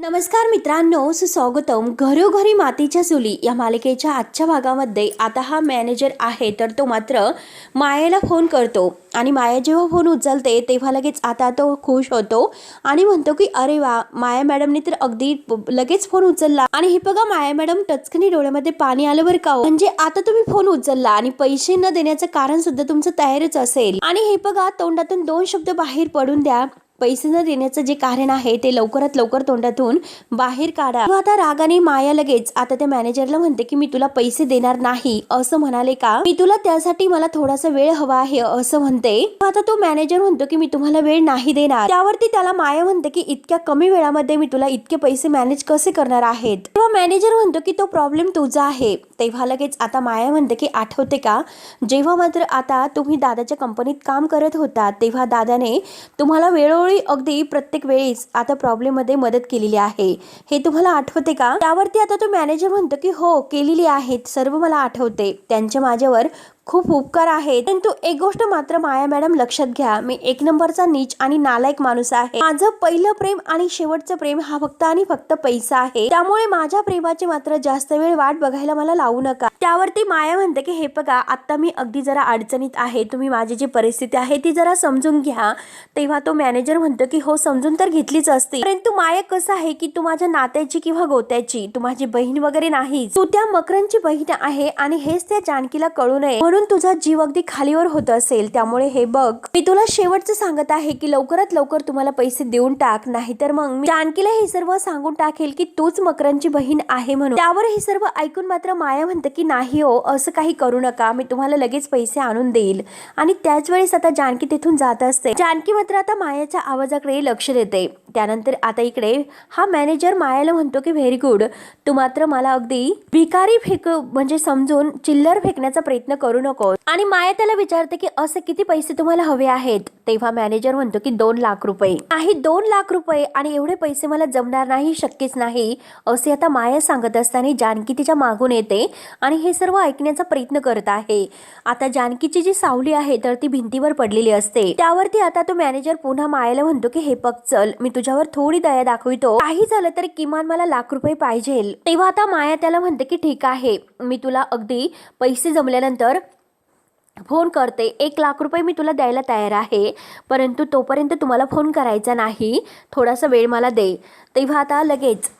नमस्कार मित्रांनो, सुस्वागतम. घरोघरी मातीच्या चुली या मालिकेच्या आजच्या भागामध्ये आता हा मॅनेजर आहे तर तो मात्र मायाला फोन करतो आणि माया जेव्हा फोन उचलते तेव्हा लगेच आता तो खुश होतो आणि म्हणतो की अरे वा, माया मॅडमने तर अगदी लगेच फोन उचलला. आणि हे बघा, माया मॅडम टचकनी डोळ्यामध्ये पाणी आलं बरं का. म्हणजे आता तुम्ही फोन उचलला आणि पैसे न देण्याचं कारण सुद्धा तुमचं तयारच असेल. आणि हे बघा, तोंडातून दोन शब्द बाहेर पडून द्या. पैसे न देण्याचं जे कारण आहे ते लवकरात लवकर तोंडातून बाहेर काढा. आता रागाने माया लगेच आता त्या मॅनेजरला म्हणते की मी तुला पैसे देणार नाही असं म्हणाले का, मी तुला त्यासाठी मला थोडासा वेळ हवा आहे असं म्हणते. आता तो मॅनेजर म्हणतो की मी तुम्हाला वेळ नाही देणार. त्यावरती त्याला माया म्हणते की इतक्या कमी वेळामध्ये मी तुला इतके पैसे मॅनेज कसे करणार आहेत. तेव्हा मॅनेजर म्हणतो की तो प्रॉब्लेम तुझा आहे. तेव्हा लगेच आता माया म्हणते की आठवते का, जेव्हा मात्र आता तुम्ही दादाच्या कंपनीत काम करत होता तेव्हा दादाने तुम्हाला वेळोवेळी अगदी प्रत्येक वेळेस आता प्रॉब्लेम मध्ये मदत केलेली आहे, हे तुम्हाला आठवते का. त्यावरती आता तो मॅनेजर म्हणतो की हो, केलेली आहेत, सर्व मला आठवते, त्यांचे माझ्यावर खूप उपकार आहेत. परंतु एक गोष्ट मात्र माया मॅडम लक्षात घ्या, मी एक नंबरचा नीच आणि नालायक माणूस आहे. माझं पहिलं प्रेम आणि शेवटचं प्रेम हा फक्त आणि फक्त पैसा आहे. त्यामुळे माझ्या प्रेमाची मात्र जास्त वेळ वाट बघायला मला लावू नका. त्यावरती माया म्हणते की हे बघा, आता मी अगदी जरा अडचणीत आहे, तुम्ही माझी जी परिस्थिती आहे ती जरा समजून घ्या. तेव्हा तो मॅनेजर म्हणतो की हो, समजून तर घेतलीच असते, परंतु माया कसं आहे की तू माझ्या नात्याची किंवा गोत्याची, तू माझी बहीण वगैरे नाही, तू त्या मकरनची बहीण आहे आणि हेच त्या जानकीला कळू नये म्हणून तुझा जीव अगदी खालीवर होत असेल. त्यामुळे हे बघ, मी तुला शेवटचं सांगत आहे की लवकरात लवकर तुम्हाला पैसे देऊन टाक, नाहीतर मग मी जानकीला हे सर्व सांगून टाकेल की तूच मकरनची बहीण आहे म्हणून. त्यावर हे सर्व ऐकून मात्र माया म्हणते की नाही हो, असं काही करू नका, मी तुम्हाला लगेच पैसे आणून देईल. आणि त्याच वेळेस आता जानकी तिथून जात असते. जानकी मात्र आता मायाच्या आवाजाकडे लक्ष देते. त्यानंतर आता इकडे हा मॅनेजर मायाला म्हणतो की व्हेरी गुड, तू मात्र मला अगदी भिकारी म्हणजे समजून चिल्लर फेकण्याचा प्रयत्न करू नको. आणि माया त्याला विचारते की असे किती पैसे तुम्हाला हवे आहेत. तेव्हा मॅनेजर म्हणतो की 2 लाख रुपये. नाही, 2 लाख रुपये आणि एवढे पैसे मला जमणार नाही, शक्यच नाही असे आता माया सांगत असताना जानकी तिच्या मागून येते आणि हे सर्व ऐकण्याचा प्रयत्न करत आहे. आता जानकीची जी सावली आहे तर ती भिंतीवर पडलेली असते. त्यावरती आता तो मॅनेजर पुन्हा मायाला म्हणतो की हे बघ, चल, मी तुझ्यावर थोडी दया दाखवितो, काही झालं तरी किमान मला लाख रुपये पाहिजे. तेव्हा आता माया त्याला म्हणते की ठीक आहे, मी तुला अगदी पैसे जमल्यानंतर फोन करते, 1 लाख रुपये मी तुला द्यायला तयार आहे, परंतु तोपर्यंत तुम्हाला फोन करायचा नाही, थोडासा वेळ मला दे. तेव्हा आता लगेच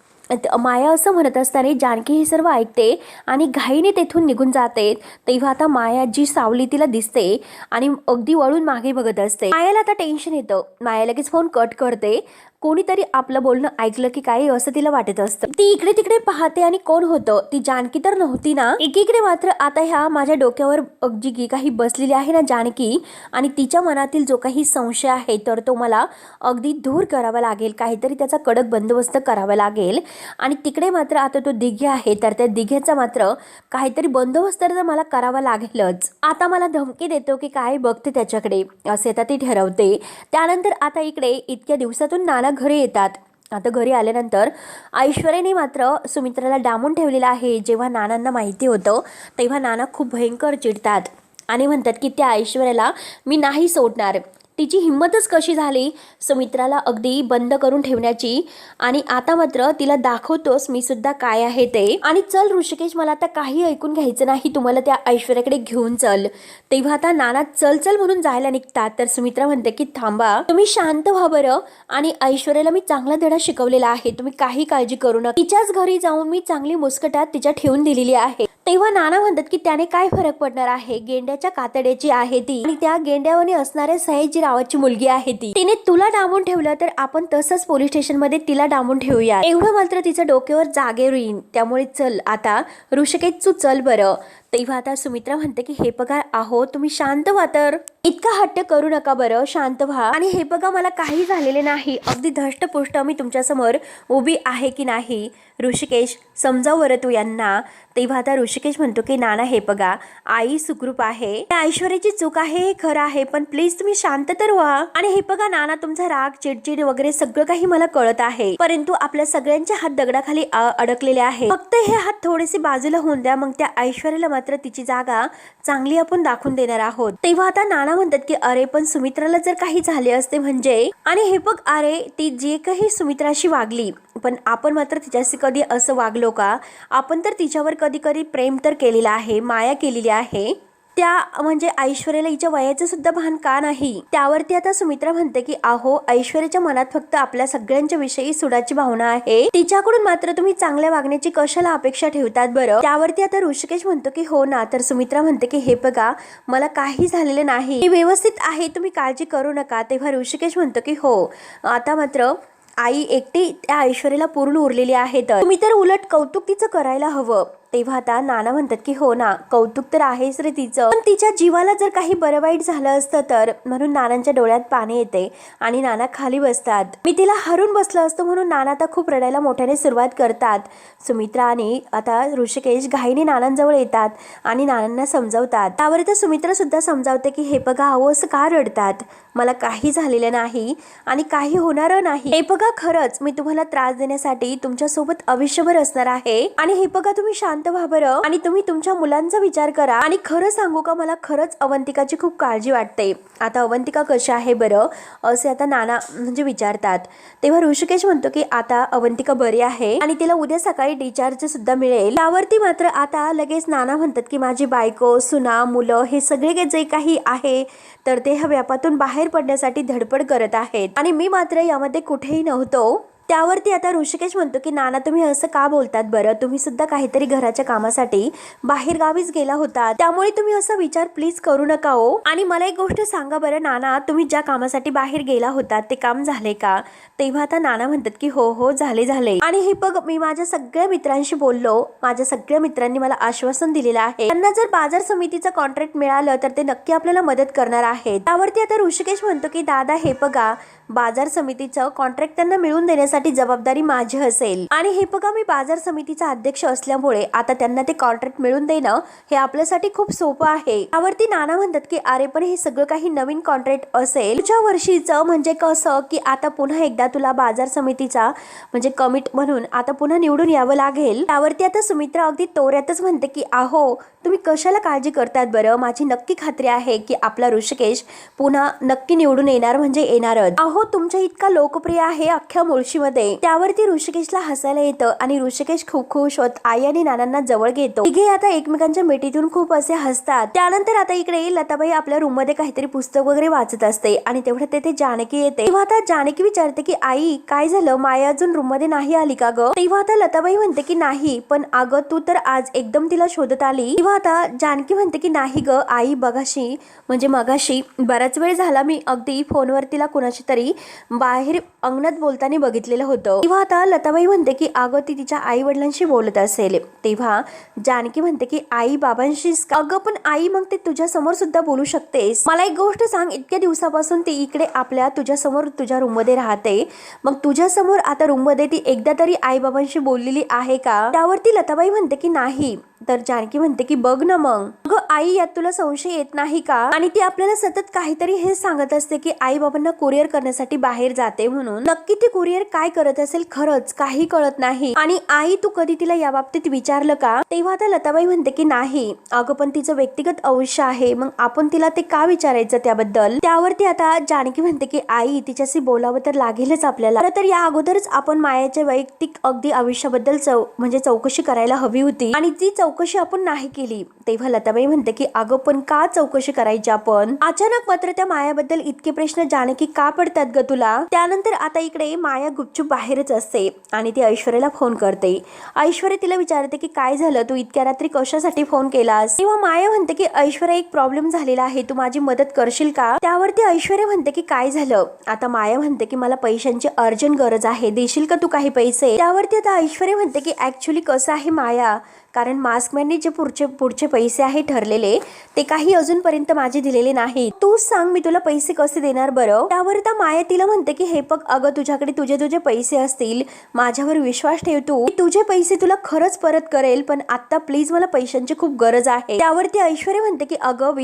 माया असं म्हणत असताना जानकी हे सर्व ऐकते आणि घाईने तेथून निघून जाते. तेव्हा आता माया जी सावली तिला दिसते आणि अगदी वळून मागे बघत असते. मायाला आता टेन्शन येतं. माया लगेच फोन कट करते. कोणीतरी आपलं बोलणं ऐकलं की काय असं तिला वाटत असतं. ती इकडे तिकडे पाहते आणि कोण होतं, ती जानकी तर नव्हती ना. एकीकडे मात्र आता ह्या माझ्या डोक्यावर जी काही बसलेली आहे ना जानकी, आणि तिच्या मनातील जो काही संशय आहे तर तो मला अगदी दूर करावा लागेल, काहीतरी त्याचा कडक बंदोबस्त करावा लागेल. आणि तिकडे मात्र आता तो दिघे आहे तर त्या दिघ्याचा मात्र काहीतरी बंदोबस्त तर मला करावा लागेलच. आता मला धमकी देतो की काय बघते त्याच्याकडे, असे आता ती ठरवते. त्यानंतर आता इकडे इतक्या दिवसातून नाना घरी येतात. आता घरी आल्यानंतर ऐश्वर्याने मात्र सुमित्राला डांबून ठेवलेलं आहे. जेव्हा नानांना माहिती होतं तेव्हा नाना खूप भयंकर चिडतात आणि म्हणतात की त्या ऐश्वर्याला मी नाही सोडणार. तिची हिंमतच कशी झाली सुमित्राला अगदी बंद करून ठेवण्याची, आणि आता मात्र तिला दाखवतोस मी सुद्धा काय आहे ते. आणि चल ऋषिकेश, मला आता काही ऐकून घ्यायचं नाही, तुम्हाला त्या ऐश्वर्याकडे घेऊन चल. तेव्हा आता नाना चल चल म्हणून जायला निघतात तर सुमित्रा म्हणते की थांबा, तुम्ही शांत व्हा बरं, आणि ऐश्वर्याला मी चांगला धडा शिकवलेला आहे, तुम्ही काही काळजी करू नका. तिच्याच घरी जाऊन मी चांगली मुस्कटात तिच्या ठेवून दिलेली आहे. तेव्हा नाना म्हणतात की त्याने काय फरक पडणार आहे, गेंड्याच्या कातड्याची आहे ती, आणि त्या गेंड्यावानी असणाऱ्या सयाजी रावाची मुलगी आहे ती, तिने तुला डांबून ठेवलं तर आपण तसंच पोलीस स्टेशन मध्ये तिला डांबून ठेवूया. एवढं मात्र तिच्या डोक्यावर जागेवर येईन. त्यामुळे चल आता ऋषिकेश, तू चल बरं. तेव्हा आता सुमित्रा म्हणते की हे बघा आहो, तुम्ही शांत व्हा, तर इतका हट्ट करू नका बरं, शांत व्हा. आणि हे बघा, मला काही झालेले नाही, अगदी धष्टपुष्ट मी तुमच्या समोर उभी आहे की नाही. ऋषिकेश, समजाव बरं तू यांना. तेव्हा आता ऋषिकेश म्हणतो की नाना हे बघा, आई सुखरूप आहे, त्या ऐश्वर्याची चूक आहे हे खरं आहे, पण प्लीज तुम्ही शांत तर व्हा. आणि हे बघा नाना, तुमचा राग, चिडचिड वगैरे सगळं काही मला कळत आहे, परंतु आपल्या सगळ्यांचे हात दगडाखाली अडकलेले आहे. फक्त हे हात थोडेसे बाजूला होऊन द्या, मग त्या ऐश्वर्याला मात्र तिची जागा चांगली आपण दाखवून देणार आहोत. तेव्हा आता नाना म्हणतात की अरे पण सुमित्राला जर काही झाले असते म्हणजे, आणि हे बघ अरे ती जे काही सुमित्राशी वागली पण आपण मात्र तिच्याशी कधी असं वागलो का? आपण तर तिच्यावर कधी कधी प्रेम तर केलेलं आहे, माया केलेली आहे. त्या म्हणजे ऐश्वर्याला हिच्या वयाचं सुद्धा भान का नाही? त्यावरती आता सुमित्रा म्हणते की अहो ऐश्वर्याच्या मनात फक्त आपल्या सगळ्यांच्या विषयी सुडाची भावना आहे, तिच्याकडून मात्र तुम्ही चांगल्या वागण्याची कशाला अपेक्षा ठेवतात बरं? त्यावरती आता ऋषिकेश म्हणतो की हो ना. तर सुमित्रा म्हणते की हे बघा मला काही झालेलं नाही, मी व्यवस्थित आहे, तुम्ही काळजी करू नका. तेव्हा ऋषिकेश म्हणतो की हो आता मात्र आई एकटी त्या ऐश्वर्याला पूर्ण उरलेली आहे, तर तुम्ही तर उलट कौतुक तिचं करायला हवं. तेव्हा आता नाना म्हणतात की हो ना कौतुक तर आहेच रे तिचं, पण तिच्या जीवाला जर काही बरं वाईट झालं असतं तर. म्हणून नानांच्या डोळ्यात पाणी येते आणि नाना खाली बसतात. मी तिला हरून बसलं असतं म्हणून नाना आता खूप रडायला मोठ्याने सुरुवात करतात. सुमित्रा आणि आता ऋषिकेश घाईने नानांजवळ येतात आणि नानांना समजावतात. त्यावर तर सुमित्रा सुद्धा समजावते की हे बघा अहो असं का रडतात, मला काही झालेलं नाही आणि काही होणार नाही. हे बघा खरंच मी तुम्हाला त्रास देण्यासाठी तुमच्या सोबत आयुष्यभर असणार आहे आणि हे बघा तुम्ही शांत व्हा बरं आणि तुम्ही तुमच्या मुलांचा विचार करा. आणि खरं सांगू का मला खरंच अवंतिकाची खूप काळजी वाटते. आता अवंतिका कशी आहे बरं असे आता नाना म्हणजे विचारतात. तेव्हा ऋषिकेश म्हणतो की आता अवंतिका बरी आहे आणि तिला उद्या सकाळी डिस्चार्ज सुद्धा मिळेल. त्यावरती मात्र आता लगेच नाना म्हणतात की माझी बायको सुना मुलं हे सगळे जे काही आहे तर ते ह्या व्यापातून बाहेर पडण्यासाठी धडपड करत आहेत आणि मी मात्र यामध्ये कुठेही नव्हतो. त्यावरती आता ऋषिकेश म्हणतो की नाना तुम्ही असं का बोलतात बरं, तुम्ही सुद्धा काहीतरी घराच्या कामासाठी बाहेर गावीच गेला होता, त्यामुळे तुम्ही असा विचार प्लीज करू नका हो. आणि मला एक गोष्ट सांगा बरं नाना, तुम्ही ज्या कामासाठी बाहेर गेला होता ते काम झाले का? तेव्हा आता नाना म्हणतात की हो हो झाले. आणि हे बघ मी माझ्या सगळ्या मित्रांशी बोललो, माझ्या सगळ्या मित्रांनी मला आश्वासन दिलेलं आहे त्यांना जर बाजार समितीचं कॉन्ट्रॅक्ट मिळालं तर ते नक्की आपल्याला मदत करणार आहेत. त्यावरती आता ऋषिकेश म्हणतो की दादा हे बघा बाजार समितीचं कॉन्ट्रॅक्ट त्यांना मिळवून देण्यासाठी जबाबदारी माझी असेल आणि हे बघा मी बाजार समितीचा अध्यक्ष असल्यामुळे आता त्यांना ते कॉन्ट्रॅक्ट मिळवून देणं हे आपल्यासाठी खूप सोपं आहे. त्यावरती नाना म्हणतात की अरे पण हे सगळं काही नवीन कॉन्ट्रॅक्ट असेल पुढच्या वर्षीचं, म्हणजे कसं की आता पुन्हा एकदा तुला बाजार समितीचा म्हणजे कमिट म्हणून आता पुन्हा निवडून यावं लागेल. त्यावरती आता सुमित्रा अगदी तोऱ्यातच म्हणते की अहो तुम्ही कशाला काळजी करतात बरं, माझी नक्की खात्री आहे की आपला ऋषिकेश पुन्हा नक्की निवडून येणार म्हणजे येणारच. अहो तुमच्या इतका लोकप्रिय आहे अख्ख्या मुळशीमध्ये. त्यावरती ऋषिकेशला हसायला येतं आणि ऋषिकेश खूप खुश होत आई आणि नानांना जवळ घेतो. तिघे आता एकमेकांच्या मिठीतून खूप असे हसतात. त्यानंतर आता इकडे लताबाई आपल्या रूम मध्ये काहीतरी पुस्तक वगैरे वाचत असते आणि तेवढं तेथे जानकी येते. तेव्हा आता जानकी विचारते की आई काय झालं, माया अजून रूम मध्ये नाही आली का ग? तेव्हा आता लताबाई म्हणते की नाही, पण अगं तू तर आज एकदम तिला शोधत आली. तेव्हा आता जानकी म्हणते की नाही ग आई, बघाशी म्हणजे मगाशी बराच वेळ झाला मी अगदी फोनवर तिला कुणाशी तरी बाहेर अंगणात बोलताना बघितलेलं होतं. तेव्हा आता लताबाई म्हणते की अगं ती तिच्या आई वडिलांशी बोलत असेल. तेव्हा जानकी म्हणते की आई बाबांशी? अगं पण आई मग ते तुझ्या समोर सुद्धा बोलू शकतेस. मला एक गोष्ट सांग, इतक्या दिवसापासून ती इकडे आपल्या तुझ्या समोर तुझ्या रूम मध्ये राहते, मग तुझ्या समोर आता रूम मध्ये ती एकदा तरी आई बाबांशी बोललेली आहे का? त्यावरती लताबाई म्हणते की नाही. तर जानकी म्हणते की बघ ना मग, अगं आई यात तुला संशय येत नाही का? आणि ती आपल्याला सतत काहीतरी हे सांगत असते की आई बाबांना कुरिअर करण्यासाठी बाहेर जाते म्हणून. नक्की ती कुरिअर काय करत असेल खरंच काही कळत नाही. आणि आई तू कधी तिला या बाबतीत विचारलं का? तेव्हा आता लताबाई म्हणते की नाही. अगं पण तिचं व्यक्तिगत आयुष्य आहे, मग आपण तिला ते का विचारायचं त्याबद्दल? त्यावरती आता जानकी म्हणते की आई तिच्याशी बोलावं तर लागेलच आपल्याला. खरं तर या अगोदरच आपण मायाच्या वैयक्तिक अगदी आयुष्याबद्दल म्हणजे चौकशी करायला हवी होती आणि ती चौकशी आपण नाही केली. तेव्हा लताबाई म्हणते की अगं पण का चौकशी करायची आपण? अचानक मात्र त्या मायाबद्दल इतके प्रश्न जानकी का पडतात ग तुला? त्यानंतर आता इकडे माया गुपचूप बाहेरच असते आणि ती ऐश्वर्याला फोन करते. ऐश्वर्या तिला विचारते की काय झालं, तू इतक्या रात्री कशासाठी फोन केलास? तेव्हा माया म्हणते की ऐश्वर्या एक प्रॉब्लेम झालेला आहे, तू माझी मदत करशील का? त्यावरती ऐश्वर्या म्हणते की काय झालं? आता माया म्हणते की मला पैशांची अर्जंट गरज आहे, देशील का तू काही पैसे? त्यावरती आता ऐश्वर्या म्हणते की ऍक्च्युली कसं आहे माया, कारण मास्कमॅनने जे पुढचे पैसे आहे ठरलेले ते काही अजूनपर्यंत माझे दिलेले नाही. तू सांग मी तुला पैसे कसे देणार बरं? त्यावर त्या माया तिला म्हणते की हे बघ अगं तुझ्याकडे तुझे पैसे असतील, माझ्यावर विश्वास ठेव, तू तुझे पैसे तुला खरंच परत करेल, पण आता प्लीज मला पैशांची खूप गरज आहे. त्यावरती ऐश्वर्या म्हणते की अगं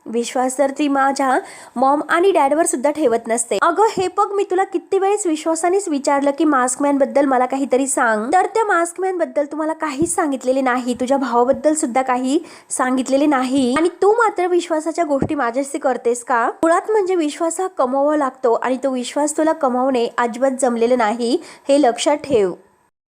विश्वास तर ती माझ्या मॉम आणि डॅडवर सुद्धा ठेवत नसते. अगं हे बघ, मी तुला किती वेळेस विश्वासानेच विचारलं की मास्कमॅन बद्दल मला काहीतरी सांग, तर त्या मास्कमॅन बद्दल तुम्हाला काहीच सांगितलेले नाही, तुझ्या भावाबद्दल सुद्धा काही सांगितलेले नाही, आणि तू मात्र विश्वासाच्या गोष्टी माझ्याशी करतेस का? मुळात म्हणजे विश्वास हा कमवावा लागतो आणि तो विश्वास तुला कमावणे अजिबात जमलेलं नाही, हे लक्षात ठेव.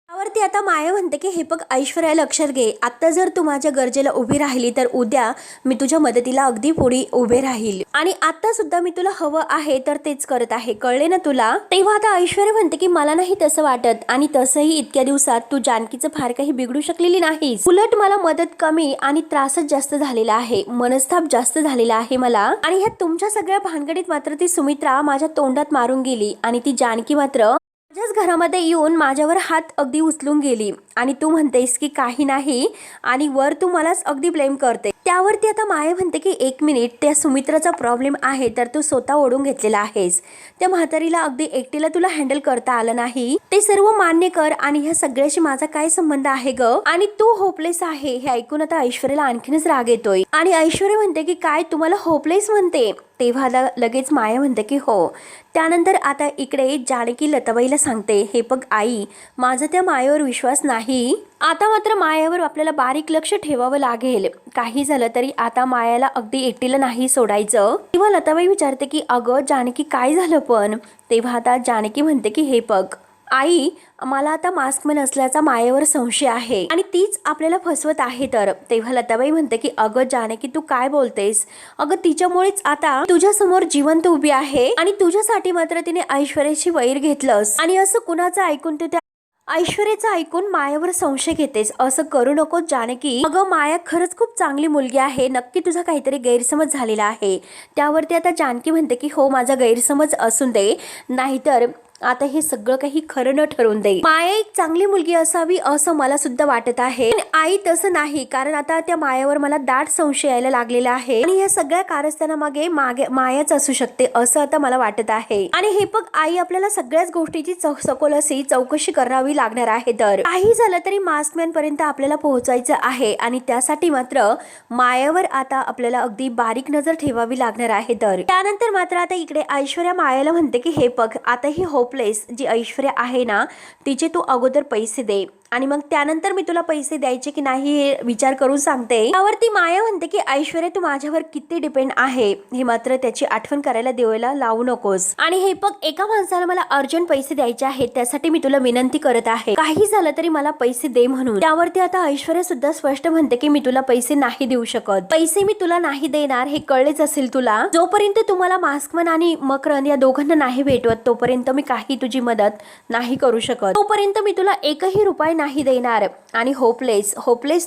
त्यावरती आता माया म्हणते की हे बघ ऐश्वर्या, लक्षात घे, आता जर तू माझ्या गरजेला उभी राहिली तर उद्या मी तुझ्या मदतीला अगदी पुढे उभे राहील, आणि आता सुद्धा मी तुला हवं आहे तर तेच करत आहे, कळले ना तुला? तेव्हा आता ऐश्वर्या म्हणते की मला नाही तसं वाटत, आणि तसंही इतक्या दिवसात तू जानकीचं फार काही बिघडू शकलेली नाहीस, उलट मला मदत कमी आणि त्रासच जास्त झालेला आहे, मनस्ताप जास्त झालेला आहे मला, आणि ह्या तुमच्या सगळ्या भानगडीत मात्र ती सुमित्रा माझ्या तोंडात मारून गेली, आणि ती जानकी मात्र माझ्याच घरामध्ये येऊन माझ्यावर हात अगदी उचलून गेली, आणि तू म्हणतेस की काही नाही, आणि वर तू मलाच अगदी ब्लेम करते. त्यावरती आता माया म्हणते की एक मिनिट, त्या सुमित्राचा प्रॉब्लेम आहे तर तू स्वतः ओढून घेतलेला आहेस, त्या म्हातारीला अगदी एकटीला तुला हँडल करता आलं नाही, ते सर्व मान्य कर, आणि ह्या सगळ्याशी माझा काय संबंध आहे ग, आणि तू होपलेस आहे हे ऐकून आता ऐश्वर्याला आणखीनच राग येतोय, आणि ऐश्वर्या म्हणते की काय तुम्हाला होपलेस म्हणते? तेव्हा लगेच माया म्हणते की हो. त्यानंतर आता इकडे जानकी लताबाईला सांगते, हे बघ आई, माझा त्या मायेवर विश्वास नाही, आता मात्र मायावर आपल्याला बारीक लक्ष ठेवावं लागेल, काही झालं तरी आता मायाला अगदी एकटीला नाही सोडायचं. तेव्हा लताबाई विचारते की अगं जानकी काय झालं पण? तेव्हा आता जानकी म्हणते की हे बघ आई, मला आता मास्कमॅन असल्याचा मायेवर संशय आहे आणि तीच आपल्याला फसवत आहे. तर तेव्हा लताबाई म्हणते की अगं जानकी तू काय बोलतेस? अगं तिच्यामुळेच आता तुझ्या समोर जिवंत उभी आहे आणि तुझ्यासाठी मात्र तिने ऐश्वर्याची वैर घेतलंस आणि असं कुणाचं ऐकून तू त्या ऐश्वर्याचं ऐकून मायावर संशय घेतेस. असं करू नकोस जानकी. अगं माया खरंच खूप चांगली मुलगी आहे, नक्की तुझा काहीतरी गैरसमज झालेला आहे. त्यावरती आता जानकी म्हणते की हो माझा गैरसमज असून दे, नाहीतर आता हे सगळं काही खरं न ठरवून दे. माया एक चांगली मुलगी असावी असं मला सुद्धा वाटत आहे, पण आई तसं नाही, कारण आता त्या मायावर मला दाट संशय यायला लागलेला आहे आणि या सगळ्या कारस्थानामागे मायाच असू शकते असं आता मला वाटत आहे. आणि हे बघ आई, आपल्याला सगळ्याच गोष्टीची सखोल अशी चौकशी करावी लागणार आहे. तर काही झालं तरी मास्कमॅन पर्यंत आपल्याला पोहोचायचं आहे आणि त्यासाठी मात्र मायावर आता आपल्याला अगदी बारीक नजर ठेवावी लागणार आहे. तर त्यानंतर मात्र आता इकडे ऐश्वर्या मायाला म्हणते की हे बघ, आता ही होपलेस जी ऐश्वर्या आहे ना, तिचे तू अगोदर पैसे दे आणि मग त्यानंतर मी तुला पैसे द्यायचे की नाही हे विचार करून सांगते. त्यावरती माया म्हणते की ऐश्वर्या तू माझ्यावर किती डिपेंड आहे हे मात्र त्याची आठवण करायला देवायला लावू नकोस. आणि हे बघ, एका माणसाला मला अर्जंट पैसे द्यायचे आहेत, त्यासाठी मी तुला विनंती करत आहे, काही झालं तरी मला पैसे दे म्हणून. त्यावरती आता ऐश्वर्या सुद्धा स्पष्ट म्हणते की मी तुला पैसे नाही देऊ शकत, पैसे मी तुला नाही देणार हे कळलेच असेल तुला. जोपर्यंत तुम्हाला मास्कमन आणि मकरंद या दोघांना नाही भेटवत तोपर्यंत मी काही तुझी मदत नाही करू शकत, तोपर्यंत मी तुला एकही रुपया नाही देणार. आणि होपलेस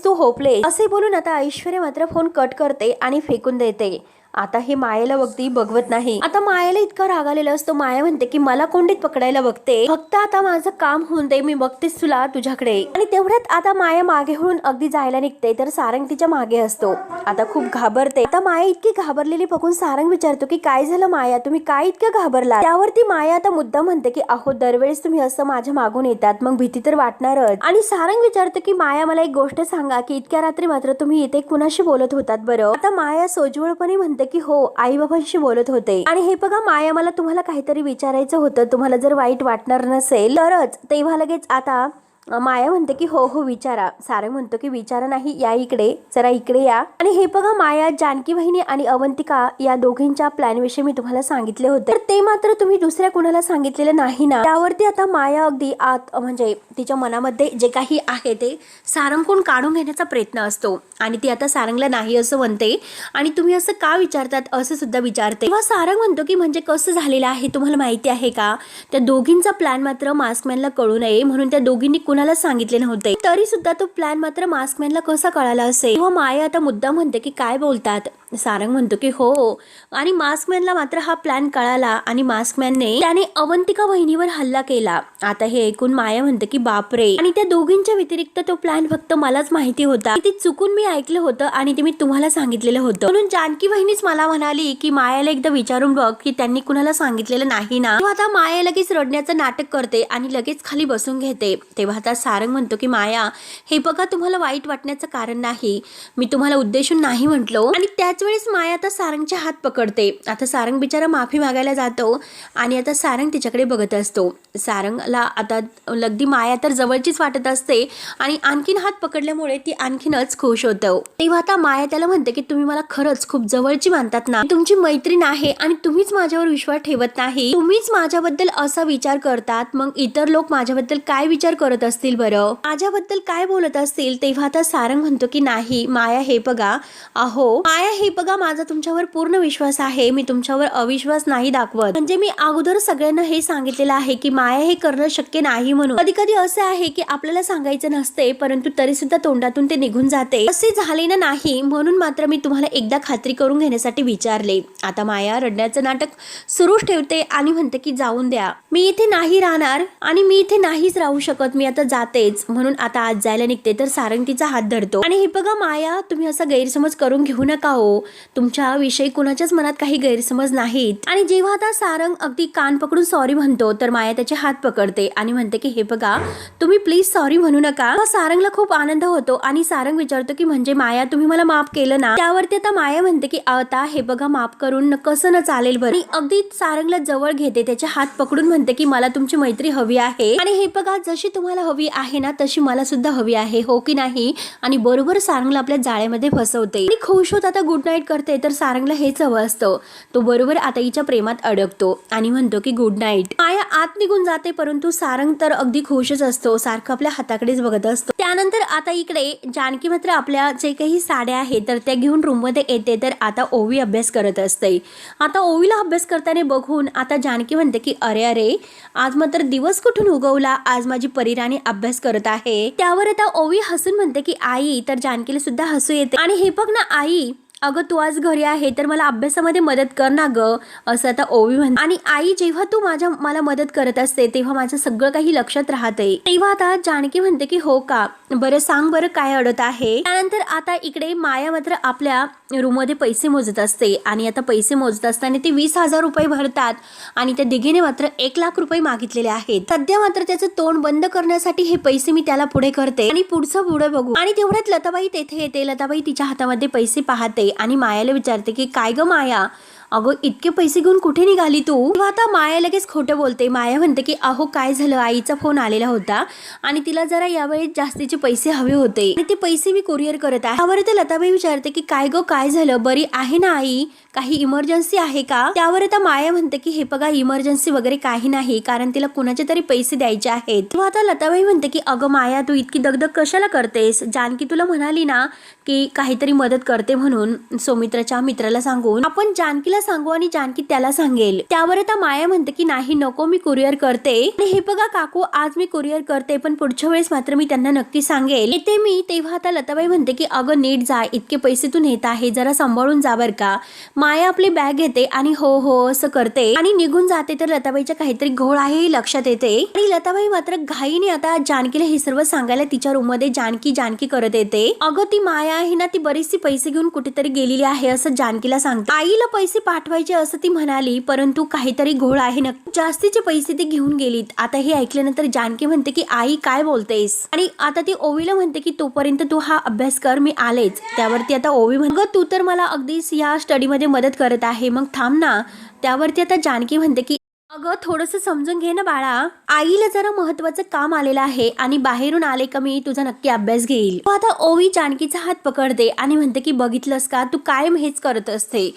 तू होपलेस असे बोलून आता ऐश्वर्या मात्र फोन कट करते आणि फेकून देते. आता हे मायेला बघती बघवत नाही. आता मायेला इतका राग आलेला असतो. माया म्हणते की मला कोंडीत पकडायला बघते, फक्त आता माझं काम होऊन दे, मी बघतेस तुला तुझ्याकडे. आणि तेवढ्यात आता माया मागे होऊन अगदी जायला निघते तर सारंग तिच्या मागे असतो. आता खूप घाबरते. आता माया इतकी घाबरलेली बघून सारंग विचारतो की काय झालं माया, तुम्ही काय इतकं घाबरला? त्यावरती माया आता मुद्दा म्हणते की अहो दरवेळेस तुम्ही असं माझ्या मागून येतात, मग भीती तर वाटणारच. आणि सारंग विचारतो की माया मला एक गोष्ट सांगा की इतक्या रात्री मात्र तुम्ही इथे कुणाशी बोलत होतात बरं? आता माया सोज्वळपणे म्हणते की हो आई बाबांशी बोलत होते. आणि हे बघा माया, मला तुम्हाला काहीतरी विचारायचं होतं, तुम्हाला जर वाईट वाटणार नसेल तरच. तेव्हा लगेच आता माया म्हणते की हो विचारा. सारंग म्हणतो की विचारा नाही, या इकडे, जरा इकडे या. आणि हे बघा माया, जानकी वहिनी आणि अवंतिका या दोघींच्या प्लॅन विषयी मी तुम्हाला सांगितले होते, तर ते मात्र तुम्ही दुसऱ्या कुणाला सांगितलेलं नाही ना? त्यावरती आता माया अगदी आत म्हणजे तिच्या मनामध्ये जे काही आहे ते सारंगकडून काढून घेण्याचा प्रयत्न असतो आणि ती आता सारंगला नाही असं म्हणते. आणि तुम्ही असं का विचारतात असं सुद्धा विचारते. तेव्हा सारंग म्हणतो की म्हणजे कसं झालेलं आहे तुम्हाला माहिती आहे का? त्या दोघींचा प्लॅन मात्र मास्कमॅनला कळू नये म्हणून त्या दोघींनी कुणाला सांगितले नव्हते, तरी सुद्धा तो प्लॅन मात्र मास्कमॅनला कसा कळाला असेल. तेव्हा माया आता मुद्दा म्हणते की काय बोलतात? सारंग म्हणतो की हो, आणि मास्कमॅनला मात्र हा प्लॅन कळाला आणि मास्कमॅनने त्याने अवंतिका बहिणीवर हल्ला केला. आता हे ऐकून माया म्हणते की बापरे, आणि त्या दोघींच्या व्यतिरिक्त तो प्लॅन फक्त मलाच माहिती होता, ते चुकून मी ऐकलं होतं आणि ते मी तुम्हाला सांगितलेलं होतं. म्हणून जानकी बहिणीच मला म्हणाली की मायाला एकदा विचारून बघ की त्यांनी कुणाला सांगितलेलं नाही ना. तेव्हा आता माया लगेच रडण्याचं नाटक करते आणि लगेच खाली बसून घेते. तेव्हा आता सारंग म्हणतो की माया, हे बघा तुम्हाला वाईट वाटण्याचं कारण नाही, मी तुम्हाला उद्देशून नाही म्हटलो. आणि त्याच वेळेस माया आता सारंगचे हात पकडते. आता सारंग बिचारा माफी मागायला जातो आणि आता सारंग तिच्याकडे बघत असतो. सारंगला आता अगदी माया तर जवळचीच वाटत असते आणि आणखीन हात पकडल्यामुळे ती आणखीनच खुश होतं. तेव्हा आता माया त्याला म्हणते की तुम्ही मला खरंच खूप जवळची मानतात ना, तुमची मैत्रीण आहे आणि तुम्हीच माझ्यावर विश्वास ठेवत नाही, तुम्हीच माझ्याबद्दल असा विचार करतात, मग इतर लोक माझ्याबद्दल काय विचार करत असतील बरं, माझ्याबद्दल काय बोलत असतील. तेव्हा आता सारंग म्हणतो की नाही माया हे बघा, अहो माया हे बघा, माझा तुमच्यावर पूर्ण विश्वास आहे, मी तुमच्यावर अविश्वास नाही दाखवत. म्हणजे मी अगोदर सगळ्यांना हे सांगितलेलं आहे की माया हे करणं शक्य नाही म्हणून. कधी कधी असे आहे की आपल्याला सांगायचं नसते परंतु तरी सुद्धा तोंडातून ते निघून जाते. असे झाले ना नाही म्हणून मात्र मी तुम्हाला एकदा खात्री करून घेण्यासाठी विचारले. आता माया रडण्याचं नाटक सुरूच ठेवते आणि म्हणते की जाऊन द्या, मी इथे नाही राहणार आणि मी इथे नाहीच राहू शकत, मी आता जातेच. म्हणून आता आज जायला निघते तर सारंग तिचा हात धरतो आणि हे बघा माया, तुम्ही असा गैरसमज करून घेऊ नका हो, तुमच्या विषयी कुणाच्याच मनात काही गैरसमज नाहीत. आणि जेव्हा आता सारंग अगदी कान पकडून सॉरी म्हणतो तर माया त्याचे हात पकडते आणि म्हणते की हे बघा तुम्ही प्लीज सॉरी म्हणू नका. सारंगला खूप आनंद होतो आणि सारंग विचारतो की म्हणजे माया तुम्ही मला माफ केलं ना. त्यावरती आता माया म्हणते की आता हे बघा माफ करून कसं न चालेल बरं. अगदी सारंगला जवळ घेते, त्याचे हात पकडून म्हणते की मला तुमची मैत्री हवी आहे आणि हे बघा जशी तुम्हाला हवी आहे ना तशी मला सुद्धा हवी आहे, हो की नाही. आणि बरोबर सारंगला आपल्या जाळ्यामध्ये फसवते आणि खुश होत आता गुड नाईट करते. तर सारंगला हेच हवं असतं, तो बरोबर आता हिच्या प्रेमात अडकतो आणि म्हणतो की गुड नाईट. माया आत निघून जाते परंतु सारंग तर अगदी खुशच असतो, सारखं आपल्या हाताकडेच बघत असतो. त्यानंतर आता इकडे जानकी मात्र आपल्या जे काही साड्या आहेत तर त्या घेऊन रूम मध्ये येते. तर आता ओवी अभ्यास करत असते. आता ओवीला अभ्यास करताना बघून आता जानकी म्हणते की अरे अरे आज मात्र दिवस कुठून उगवला, आज माझी परीराणी अभ्यास करत आहे. त्यावर आता ओवी हसून म्हणते की आई, तर जानकीला सुद्धा हसू येते आणि हे बघ ना आई, अगं तू आज घरी आहे तर मला अभ्यासामध्ये मदत कर ना ग, असं आता ओवी म्हणते. आणि आई जेव्हा तू मला मदत करत असते तेव्हा माझं सगळं काही लक्षात राहते. तेव्हा आता जानकी म्हणते की हो का, बरं सांग बरं काय अडत आहे. त्यानंतर आता इकडे माया मात्र आपल्या रूम मध्ये पैसे मोजत असते आणि आता पैसे मोजत असताना ते 20,000 रुपये भरतात आणि त्या दिघीने मात्र 1,00,000 रुपये मागितलेले आहेत. सध्या मात्र त्याचं तोंड बंद करण्यासाठी हे पैसे मी त्याला पुढे करते आणि पुढचं पुढे बघू. आणि तेवढ्यात लताबाई तेथे येते. लताबाई तिच्या हातामध्ये पैसे पाहते आणि मायाला विचारते की काय ग माया, अगं इतके पैसे घेऊन कुठे निघाली तू. तेव्हा आता माया लगेच खोटं बोलते. माया म्हणते की अहो काय झालं, आईचा फोन आलेला होता आणि तिला जरा यावेळी जास्तीचे पैसे हवे होते आणि ते पैसे मी कुरिअर करत आहे. त्यावर तर लताबाई विचारते की काय ग काय झालं, बरी आहे ना आई, काही इमर्जन्सी आहे का. त्यावर आता माया म्हणते की हे बघा इमर्जन्सी वगैरे काही नाही, कारण तिला कुणाचे तरी पैसे द्यायचे आहेत. तेव्हा आता लताबाई म्हणते की अगं माया तू इतकी दगदग कशाला करतेस, जानकी तुला म्हणाली ना की काहीतरी मदत करते म्हणून, सौमित्राच्या मित्राला सांगून आपण जानकीला सांगू आणि जानकी त्याला सांगेल. त्यावर आता माया म्हणते की नाही नको, मी कुरिअर करते आणि हे बघा काकू आज मी कुरिअर करते पण पुढच्या वेळेस मात्र मी त्यांना नक्की सांगेल, येते मी. तेव्हा आता लताबाई म्हणते की अगं नीट जा, इतके पैसे तू नेत आहे, जरा सांभाळून जा बर का. माया आपली बॅग घेते आणि हो हो असं करते आणि निघून जाते. तर लताबाईच्या काहीतरी घोळ आहे हे लक्षात येते आणि लताबाई मात्र घाईने आता जानकीला हे सर्व सांगायला तिच्या रूम मध्ये जानकी जानकी करत येते. अगं ती माया आहे ना ती बरीचशी पैसे घेऊन कुठेतरी गेलेली आहे असं जानकीला सांगते. आईला पैसे पाठवायचे असं ती म्हणाली परंतु काहीतरी घोळ आहे ना, जास्तीचे पैसे ती घेऊन गेलीत. आता हे ऐकल्यानंतर जानकी म्हणते की आई काय बोलतेस, आणि आता ती ओवीला म्हणते की तोपर्यंत तू हा अभ्यास कर, मी आलेच. त्यावरती आता ओवी म्हणते तू तर मला अगदीच या स्टडी मध्ये मदत करत आहे, मग थांब ना. त्यावरती आता जानकी म्हणते की अगं थोडंसं समजून घे ना बाळा, आईला जरा महत्वाचं काम आलेलं आहे आणि बाहेरून आले का मी तुझा नक्की अभ्यास घेईल. आता ओवी जानकीचा हात पकडते आणि म्हणते की बघितलंस का, तू कायम हेच करत असते,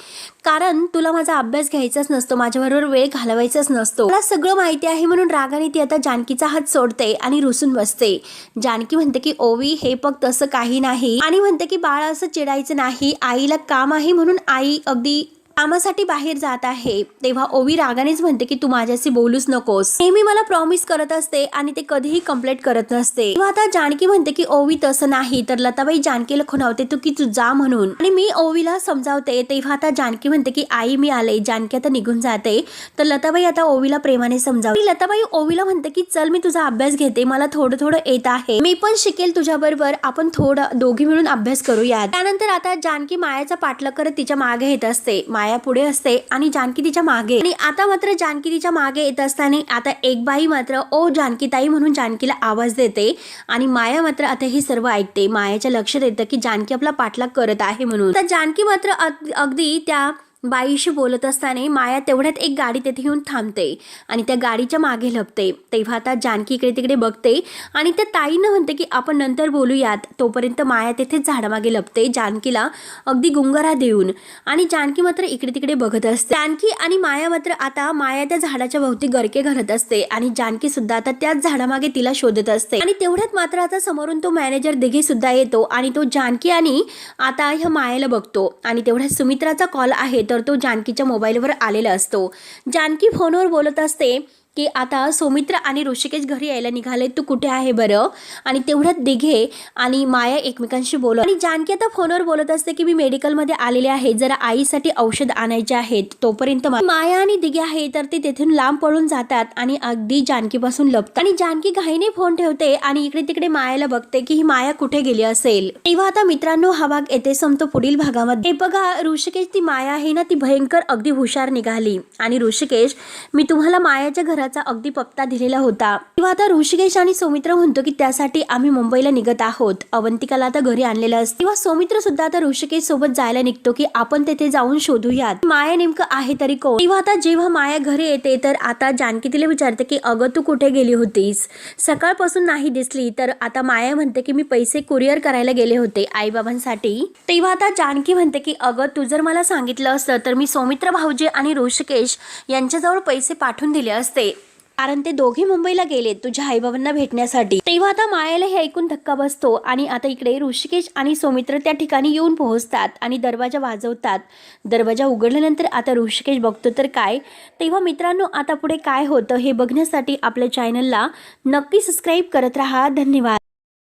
कारण तुला माझा अभ्यास घ्यायचाच नसतो, माझ्याबरोबर वेळ घालवायचाच नसतो, मला सगळं माहिती आहे. म्हणून रागाने ती आता जानकीचा हात सोडते आणि रुसून बसते. जानकी म्हणते की ओवी हे फक्त तसं काही नाही आणि म्हणते की बाळा असं चिडायचं नाही, आईला काम आहे म्हणून आई अगदी कामासाठी बाहेर जात आहे. तेव्हा ओवी रागानेच म्हणते की तू माझ्याशी बोलूच नकोस, नेहमी मला प्रॉमिस करत असते आणि ते कधीही कंप्लीट करत नसते. तेव्हा आता जानकी म्हणते की ओवी तसं नाही. तर लताबाई जानकीला खुणावते तू की तू जा म्हणून आणि मी ओवीला समजावते. तेव्हा आता जानकी म्हणते की आई मी आले. जानकी आता निघून जाते. तर लताबाई आता ओवीला प्रेमाने समजावते. लताबाई ओवीला म्हणते की चल मी तुझा अभ्यास घेते, मला थोडं थोडं येत आहे, मी पण शिकेल तुझ्या बरोबर, आपण थोडं दोघी मिळून अभ्यास करूया. त्यानंतर आता जानकी मायाचा पाठलाग करत तिच्या मागे येत असते. माया पुढे असते आणि जानकी तिच्या मागे. आणि आता मात्र जानकी तिच्या मागे येत असताना आता एक बाई मात्र ओ जानकीताई म्हणून जानकीला आवाज देते आणि माया मात्र आता हे सर्व ऐकते. मायाच्या लक्षात येतं की जानकी आपला पाठलाग करत आहे म्हणून. तर जानकी मात्र अगदी त्या बाईशी बोलत असताना माया तेवढ्यात एक गाडी तेथे येऊन थांबते आणि त्या गाडीच्या मागे लपते. तेव्हा आता जानकी इकडे तिकडे बघते आणि त्या ताईनं म्हणते की आपण नंतर बोलूयात. तोपर्यंत माया तेथेच झाडामागे लपते जानकीला अगदी गुंगारा देऊन. आणि जानकी मात्र इकडे तिकडे बघत असते. जानकी आणि माया मात्र आता माया त्या झाडाच्या भोवती गरके घालत असते आणि जानकी सुद्धा आता त्याच झाडामागे तिला शोधत असते. आणि तेवढ्यात मात्र आता समोरून तो मॅनेजर दिघे सुद्धा येतो आणि तो जानकी आणि आता ह्या मायाला बघतो. आणि तेवढ्यात सुमित्राचा कॉल आहे तर तो जानकीच्या मोबाईलवर आलेला असतो. जानकी फोनवर बोलत असते की आता सौमित्र आणि ऋषिकेश घरी यायला निघाले, तू कुठे आहे बरं. आणि तेवढ्यात दिघे आणि माया एकमेकांशी बोलत आणि जानकी आता फोनवर बोलत असते की मी मेडिकलमध्ये आलेले आहे, जरा आईसाठी औषध आणायचे आहेत. तोपर्यंत माया आणि दिघे आहे तर ते तेथून लांब पळून जातात आणि अगदी जानकीपासून लपतात. आणि जानकी घाईने फोन ठेवते आणि इकडे तिकडे मायाला बघते की ही माया कुठे गेली असेल. तेव्हा आता मित्रांनो हा भाग येते संपतो पुढील भागामध्ये. हे बघा ऋषिकेश ती माया आहे ना ती भयंकर अगदी हुशार निघाली. आणि ऋषिकेश मी तुम्हाला मायाच्या घराचा अगदी पत्ता दिलेला होता. तेव्हा आता ऋषिकेश आणि सौमित्र म्हणतो की त्यासाठी आम्ही मुंबईला निघत आहोत. अवंतिकाला आता घरी आणलेलं असतं. तेव्हा सौमित्र सुद्धा आता ऋषिकेश सोबत जायला निघतो की आपण तेथे जाऊन शोधूयात माया नेमकं आहे तरी कोण. तेव्हा आता जेव्हा माया घरी येते तर आता जानकी तिला विचारते की अगं तू कुठे गेली होतीस, सकाळपासून नाही दिसली. तर आता माया म्हणते की मी पैसे कुरिअर करायला गेले होते आई बाबांसाठी. तेव्हा आता जानकी म्हणते की अगं तू जर मला सांगितलं असतं तर मी सौमित्र भाऊजी आणि ऋषिकेश यांच्याजवळ पैसे पाठवून दिले असते, कारण ते दोघे मुंबईला गेले तुझ्या आईबाबांना भेटण्यासाठी. तेव्हा आता मायाला हे ऐकून धक्का बसतो आणि आता इकडे ऋषिकेश आणि सौमित्र त्या ठिकाणी येऊन पोहोचतात आणि दरवाजा वाजवतात. दरवाजा उघडल्यानंतर आता ऋषिकेश बघतो तर काय. तेव्हा मित्रांनो आता पुढे काय होतं हे बघण्यासाठी आपल्या चॅनलला नक्की सबस्क्राईब करत राहा. धन्यवाद.